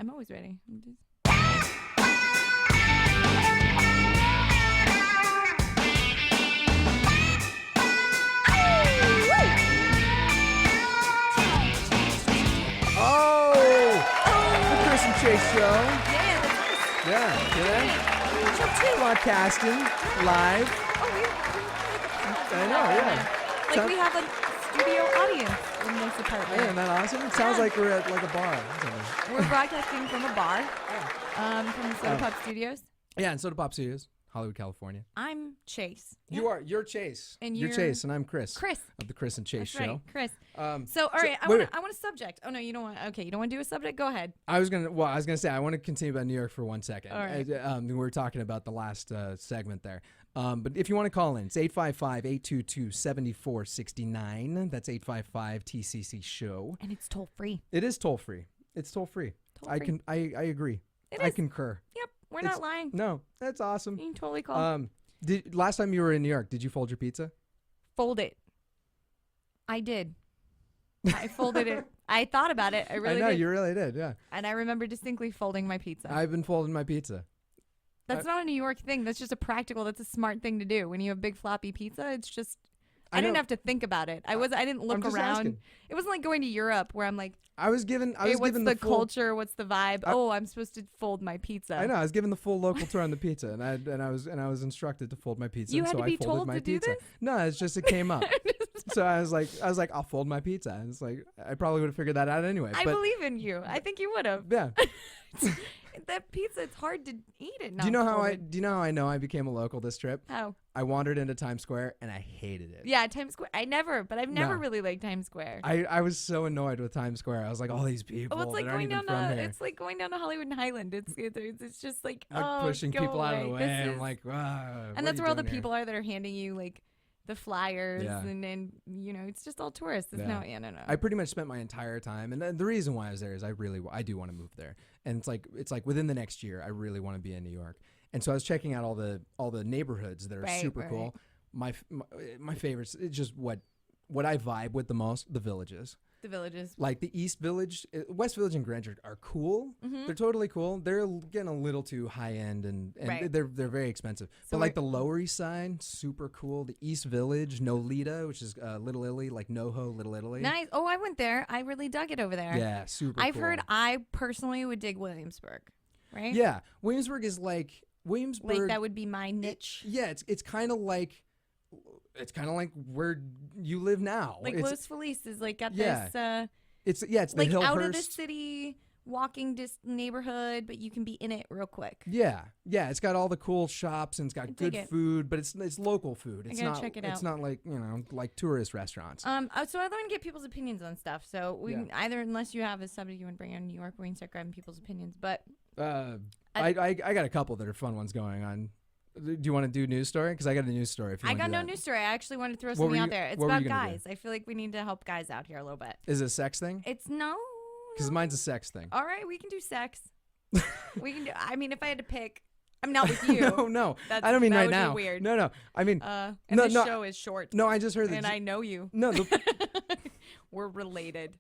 I'm always ready. The Chris and Chase Show. Yeah, that's us. Yeah, you know? Broadcasting live. I know, yeah. Like we have a studio audience in this apartment. Hey, isn't that awesome? It sounds like we're at like a bar. We're broadcasting from a bar, from the Soda Pop Studios. Yeah, in Soda Pop Studios, Hollywood, California. I'm Chase. You're Chase. And you're Chase, and I'm Chris. Chris. Of the Chris and Chase That's Show. Right, Chris. So, all right, wait. I want a subject. Oh no, you don't want. Okay, you don't want to do a subject. Go ahead. I was gonna say I want to continue about New York for 1 second. All right. We were talking about the last segment there. But if you want to call in, it's 855-822-7469. That's 855-TCC show. And it's toll free. It is toll free. It's toll free. I agree. I concur. Yep, we're not lying. No, that's awesome. You can totally call. Last time you were in New York, did you fold your pizza? Fold it. I did. I folded it. I thought about it. I really know, did. you really did, yeah. And I remember distinctly folding my pizza. I've been folding my pizza. That's not a New York thing. That's just that's a smart thing to do. When you have big floppy pizza, it's just, I didn't have to think about it. I didn't look around. Asking. It wasn't like going to Europe where I'm like, what's the culture? What's the vibe? I'm supposed to fold my pizza. I know. I was given the full local tour on the pizza, and I was instructed to fold my pizza. You had to be I folded told my to do pizza. this? No, it's just it came up. So I was like, I'll fold my pizza. And it's like I probably would have figured that out anyway. I believe in you. I think you would have. Yeah. That pizza, it's hard to eat it. Do you know how I know I became a local this trip? How? I wandered into Times Square and I hated it. Yeah, Times Square. I've never really liked Times Square. I was so annoyed with Times Square. I was like, all these people it's like that aren't going even down from here. It's like going down to Hollywood and Highland. It's just like pushing go people away. out of the way. I'm like, wow. And that's where all the people are that are handing you like the flyers and it's just all tourists. It's no. I pretty much spent my entire time, and the reason why I was there is I do want to move there, and it's like within the next year I really want to be in New York, and so I was checking out all the neighborhoods that are super cool. My favorites, it's just what I vibe with the most, the villages. The villages. Like the East Village, West Village and Greenwich are cool. Mm-hmm. They're totally cool. They're getting a little too high end and they're very expensive. So but like the Lower East Side, super cool. The East Village, Nolita, which is Little Italy, like NoHo, Little Italy. Nice. Oh, I went there. I really dug it over there. Yeah, super I've cool. heard I personally would dig Williamsburg, right? Yeah, Williamsburg is like Williamsburg. Like that would be my niche. It's kind of like where you live now. Like Los Feliz is like got this. It's like the Hillhurst. Out of the city, walking neighborhood, but you can be in it real quick. Yeah, it's got all the cool shops and it's got good food, but it's local food. It's not check it out. It's not like like tourist restaurants. So I want to get people's opinions on stuff. So we can either, unless you have a subject you want to bring on New York, we can start grabbing people's opinions. But I got a couple that are fun ones going on. Do you want to do news story? Because I got a news story. If you I got no news story. I actually wanted to throw something out there. It's about guys. I feel like we need to help guys out here a little bit. Is it a sex thing? It's no. Because mine's a sex thing. All right, we can do sex. We can do. I mean, if I had to pick, I'm not with you. No. I don't mean right now. Be weird. No. I mean, and this show is short. No, I just heard that. And I know you. No, we're related.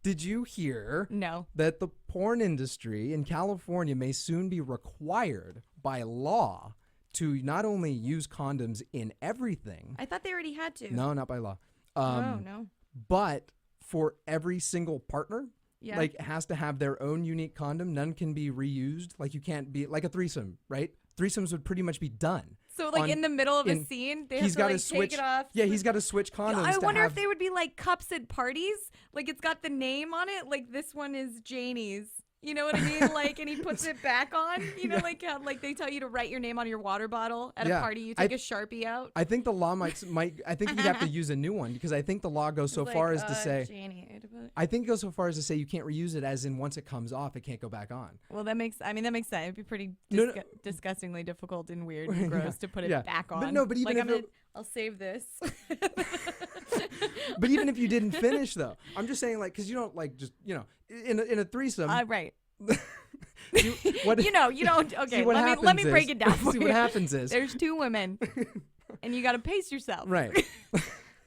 Did you hear? No. That the porn industry in California may soon be required by law to not only use condoms in everything. I thought they already had to. No, not by law. No. But for every single partner, yeah. like has to have their own unique condom. None can be reused. Like you can't be like a threesome, right? Threesomes would pretty much be done. So like in the middle of a scene, they have to like take it off. Yeah, he's got to switch condoms. I wonder if they would be like cups at parties. Like it's got the name on it. Like this one is Janie's. You know what I mean? Like, and he puts it back on. You know, like how like they tell you to write your name on your water bottle at a party. You take a Sharpie out. I think the law might. I think you'd have to use a new one because I think the law goes so far as to say. Janie. I think it goes so far as to say you can't reuse it, as in once it comes off, it can't go back on. Well, that makes sense. It'd be pretty disgustingly difficult and weird and gross to put it back on. But even if I'll save this. But even if you didn't finish, though, I'm just saying, like, because you don't like just in a threesome. Right. you don't. Okay, let me break it down for you. What happens is there's two women, and you got to pace yourself. Right.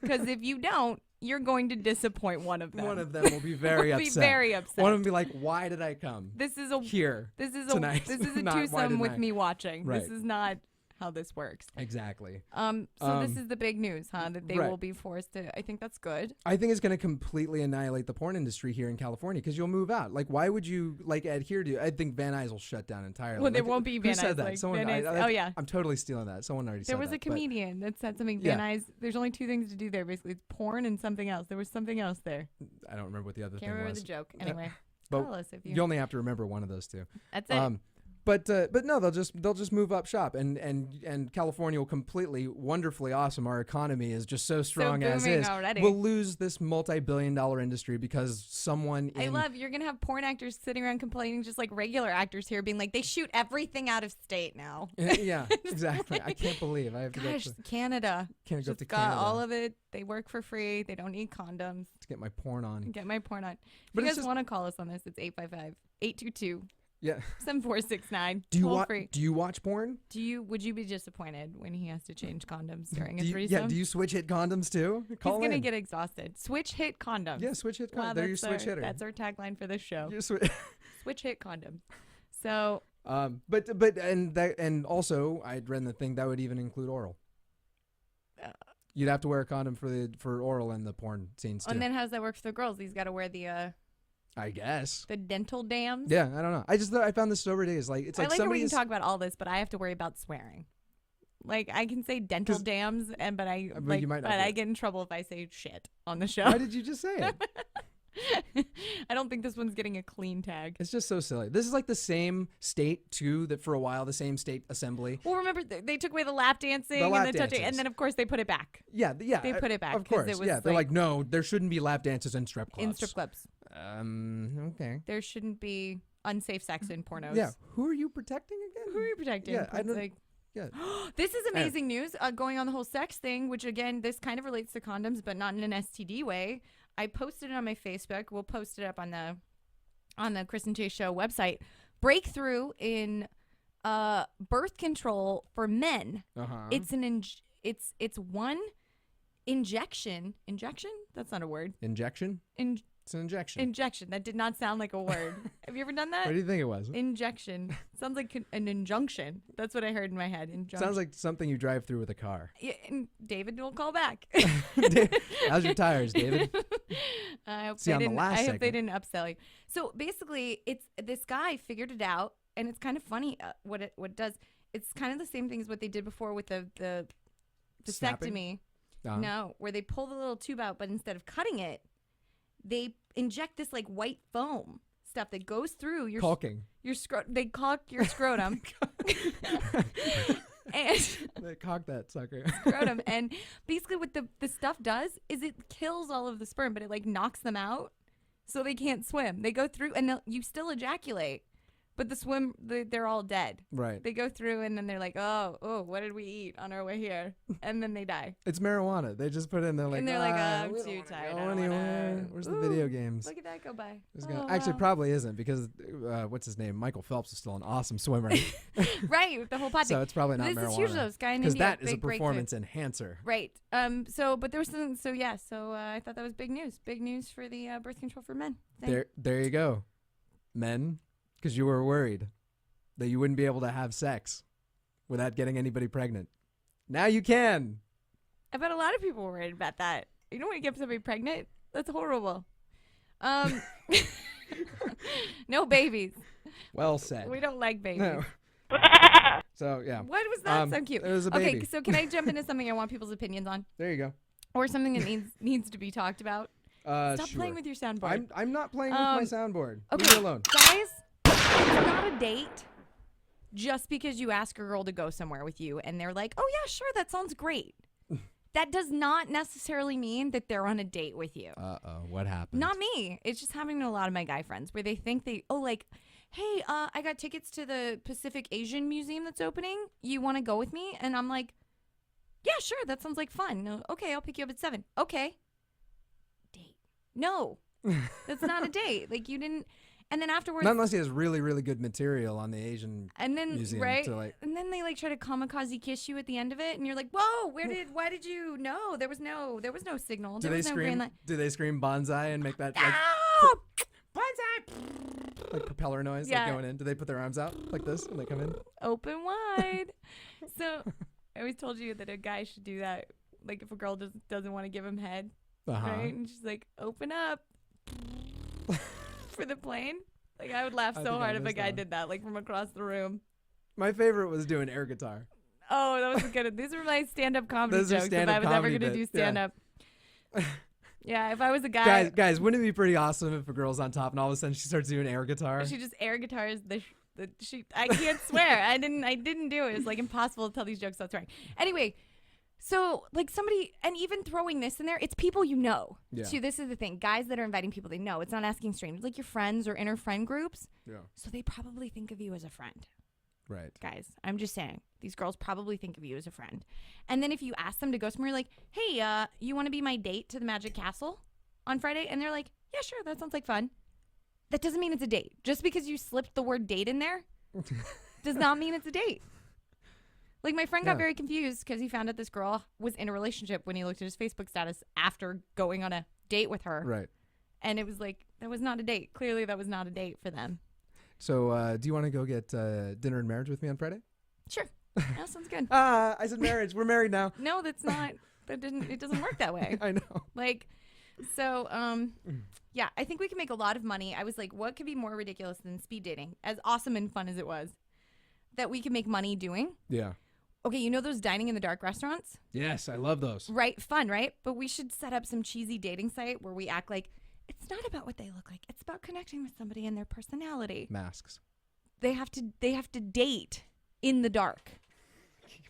Because if you don't, you're going to disappoint one of them. One of them will be very upset. Be very upset. One of them will be like, why did I come This is here tonight. This is a Not, why twosome didn't with I? me watching. Right. This is not how this works. Exactly. So this is the big news, huh? That they right. will be forced to. I think that's good. I think it's going to completely annihilate the porn industry here in California because you'll move out. Like, why would you adhere to? I think Van Nuys will shut down entirely. Well, there won't be Van Nuys. Who said that? Like Someone. Van Nuys. Oh yeah. I'm totally stealing that. Someone already said that. There was a comedian that said something. Yeah. Van Nuys. There's only two things to do there. Basically, it's porn and something else. There was something else there. I don't remember what the other Can't thing remember was. the joke. Anyway, but tell us if you. You only have to remember one of those two. That's it. But no, they'll just move up shop, and California will completely, wonderfully awesome. Our economy is just so strong as booming is. already. We'll lose this multi-billion-dollar industry because someone. I love you're gonna have porn actors sitting around complaining, just like regular actors here, being like they shoot everything out of state now. Yeah, exactly. I can't believe I have to Gosh, go to Canada. Can't go Just to got Canada all of it. They work for free. They don't need condoms. to get my porn on. Get my porn on. If But you it's guys just- want to call us on this, it's 855-822-7469. Yeah. 7469. Do you Toll watch? free. Do you watch porn? Would you be disappointed when he has to change condoms during a Do you, threesome? yeah. Do you switch hit condoms too? Call He's gonna in. get exhausted. Switch hit condoms. Yeah, switch hit condoms. Wow, They're your that's switch hitter. That's our tagline for this show. Your swi- Switch hit condoms. So and also I'd read the thing that would even include oral. You'd have to wear a condom for oral in the porn scenes too. and then how does that work for the girls? He's got to wear the I guess. dental dams. Yeah, I don't know. I found this so ridiculous. Like it's I like like how we somebody can is, talk about all this, but I have to worry about swearing. Like I can say dental 'Cause- dams, but I but like, you might not but do I it. get in trouble if I say shit on the show. Why did you just say it? I don't think this one's getting a clean tag. It's just so silly. This is like the same state too that for a while the same state assembly. Well, remember they took away the lap dancing The lap and the touching, dances. and then of course they put it back Yeah, They put it back Of 'cause course, it was yeah. They're like- like, no, there shouldn't be lap dances in strip clubs. in strip clubs. Okay. There shouldn't be unsafe sex in pornos. Yeah. Who are you protecting again? Who are you protecting? Yeah, I It's don't. like, Yeah. this is amazing news. Going on the whole sex thing, which again, this kind of relates to condoms, but not in an STD way. I posted it on my Facebook. We'll post it up on the Kristen Chase Show website. Breakthrough in birth control for men. It's an it's one injection. Injection? That's not a word. Injection. It's an injection. Injection. That did not sound like a word. Have you ever done that? What do you think it was? Injection. Sounds like an injunction. That's what I heard in my head. Injunction. Sounds like something you drive through with a car. Yeah, and David will call back. How's your tires, David? I hope See, they on the didn't. last I hope they segment. didn't upsell you. So basically, it's this guy figured it out, and it's kind of funny what it does. It's kind of the same thing as what they did before with the Snapping? vasectomy. Uh-huh. No, where they pull the little tube out, but instead of cutting it, they inject this like white foam stuff that goes through your Caulking. They caulk your scrotum. And They cock that sucker. scrotum. And basically what the stuff does is it kills all of the sperm, but it like knocks them out so they can't swim. They go through and you still ejaculate, but they're all dead. Right. They go through and then they're like, oh, what did we eat on our way here? And then they die. It's marijuana. They just put it in there like, And they're like, we I'm don't too wanna tired. go I don't anywhere. wanna- Where's the Ooh, video games? Look at that go by. Actually, wow. probably isn't because what's his name? Michael Phelps is still an awesome swimmer. Right, with the whole pod So thing. it's probably not This marijuana. is huge though. This guy in Because India, that is a big breakthrough. performance enhancer. Right. But there was something. So yeah. So I thought that was big news. Big news for the birth control for men. There you go, men, because you were worried that you wouldn't be able to have sex without getting anybody pregnant. Now you can. I bet a lot of people were worried about that. You don't want to get somebody pregnant. That's horrible. No babies. Well said. We don't like babies. No. So yeah, What was that? So cute. it was a Okay, baby. so can I jump into something I want people's opinions on, there you go. or something that needs to be talked about? Stop Sure. playing with your soundboard. I'm not playing with my soundboard. Okay, Leave me alone. guys, it's not a date just because you ask a girl to go somewhere with you and they're like, oh yeah, sure, that sounds great. That does not necessarily mean that they're on a date with you. What happened? Not me. It's just happening to a lot of my guy friends where they think hey, I got tickets to the Pacific Asian Museum that's opening. You want to go with me? And I'm like, yeah, sure. That sounds like fun. Okay, I'll pick you up at 7. Okay. Date. No, that's not a date. Like you didn't. And then afterwards, not unless he has really, really good material on the Asian museum. Right, to like, and then they like try to kamikaze kiss you at the end of it, and you're like, whoa, why did you? No, there was no signal. Do There they was no green scream? light. Do they scream bonsai and make that like, Ah! Bonsai! like propeller noise like going in? Do they put their arms out like this when they come in? Open wide. So I always told you that a guy should do that. Like if a girl doesn't want to give him head, right? And she's like, open up for the plane. Like I would laugh so hard if a guy did that, like from across the room. My favorite was doing air guitar. Oh, that was good. These are my stand-up comedy Those are jokes. If stand-up I was ever comedy gonna do bits, stand-up. Yeah, if I was a guy. Guys, wouldn't it be pretty awesome if a girl's on top and all of a sudden she starts doing air guitar? She just air guitars I can't swear. I didn't do it. It's like impossible to tell these jokes without swearing. Anyway, so like somebody, and even throwing this in there, it's people you know. Yeah. Too, this is the thing. Guys that are inviting people they know. It's not asking strangers, like your friends or inner friend groups. Yeah. So they probably think of you as a friend. Right. Guys, I'm just saying. These girls probably think of you as a friend. And then if you ask them to go somewhere, you're like, hey, you want to be my date to the Magic Castle on Friday? And they're like, yeah, sure, that sounds like fun. That doesn't mean it's a date. Just because you slipped the word date in there does not mean it's a date. Like my friend got very confused because he found out this girl was in a relationship when he looked at his Facebook status after going on a date with her. Right. And it was like, that was not a date. Clearly that was not a date for them. So do you want to go get dinner and marriage with me on Friday? Sure. That sounds good. I said marriage. We're married now. No, that's not. It doesn't work that way. I know. Like, so, yeah, I think we can make a lot of money. I was like, what could be more ridiculous than speed dating? As awesome and fun as it was, that we can make money doing. Yeah. Okay, you know those dining in the dark restaurants? Yes, I love those. Right, fun, right? But we should set up some cheesy dating site where we act like it's not about what they look like. It's about connecting with somebody and their personality. Masks. They have to date in the dark.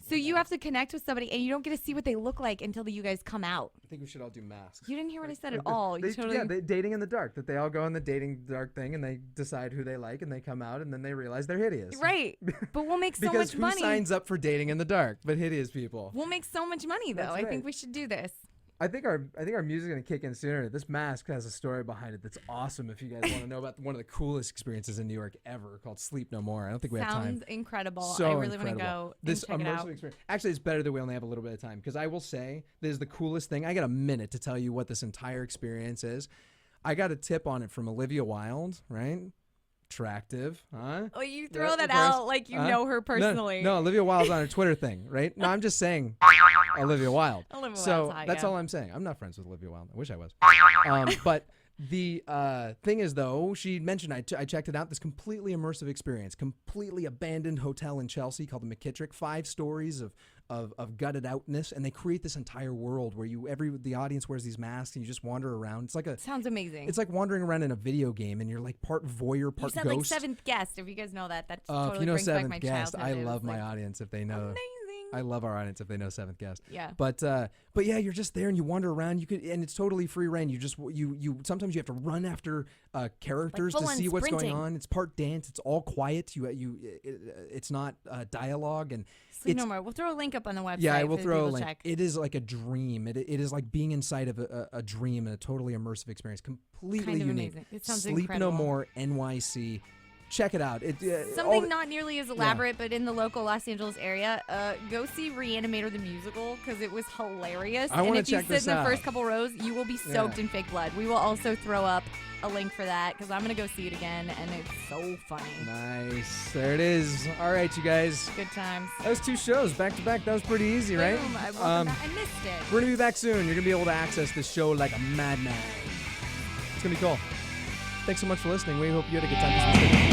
So you have to connect with somebody, and you don't get to see what they look like until you guys come out. I think we should all do masks. You didn't hear what I said at all. They dating in the dark. That they all go on the dating dark thing, and they decide who they like, and they come out, and then they realize they're hideous. Right. But we'll make so much because money. who signs up for dating in the dark but hideous people? We'll make so much money, though. That's I right. think we should do this. I think our music's gonna kick in sooner. This mask has a story behind it that's awesome. If you guys want to know about one of the coolest experiences in New York ever, called Sleep No More. I don't think we have time. Sounds incredible. So I really want to incredible. go This and check it out. immersive experience. Actually, it's better that we only have a little bit of time because I will say this is the coolest thing. I got a minute to tell you what this entire experience is. I got a tip on it from Olivia Wilde, right? Attractive, huh? Oh, you throw that out like you know her personally. No, Olivia Wilde's on her Twitter thing, right? No, I'm just saying Olivia Wilde. Wild's hot, that's yeah. all I'm saying. I'm not friends with Olivia Wilde. I wish I was. But the thing is, though, she mentioned, I checked it out, this completely immersive experience, completely abandoned hotel in Chelsea called the McKittrick, 5 stories of gutted outness, and they create this entire world where the audience wears these masks and you just wander around. It's like Sounds amazing. It's like wandering around in a video game and you're like part voyeur, part you said ghost. like Seventh Guest. If you guys know that, that's If totally you know brings back Seventh my Guest, I childhood. It love was, my like, audience if they know. amazing. I love our audience if they know Seventh Guest. Yeah. But yeah, you're just there and you wander around. And it's totally free reign. You just you sometimes you have to run after characters Like to see what's going sprinting. on. It's part dance. It's all quiet. It's not dialogue and. Sleep No More. We'll throw a link up on the website. Yeah, I will for throw a people to link. check. It is like a dream. It is like being inside of a dream and a totally immersive experience. Completely Kind of unique. amazing. It sounds Sleep incredible. No More NYC. Check it out. Something not nearly as elaborate, but in the local Los Angeles area, go see Reanimator the musical because it was hilarious. I and wanna if you check sit this in the out. first couple rows, you will be soaked in fake blood. We will also throw up a link for that because I'm gonna go see it again, and it's so funny. Nice. There it is. All right, you guys. Good times. That was 2 shows back to back. That was pretty easy, right? Boom, I missed it. We're going to be back soon. You're going to be able to access this show like a madman. It's going to be cool. Thanks so much for listening. We hope you had a good time this weekend.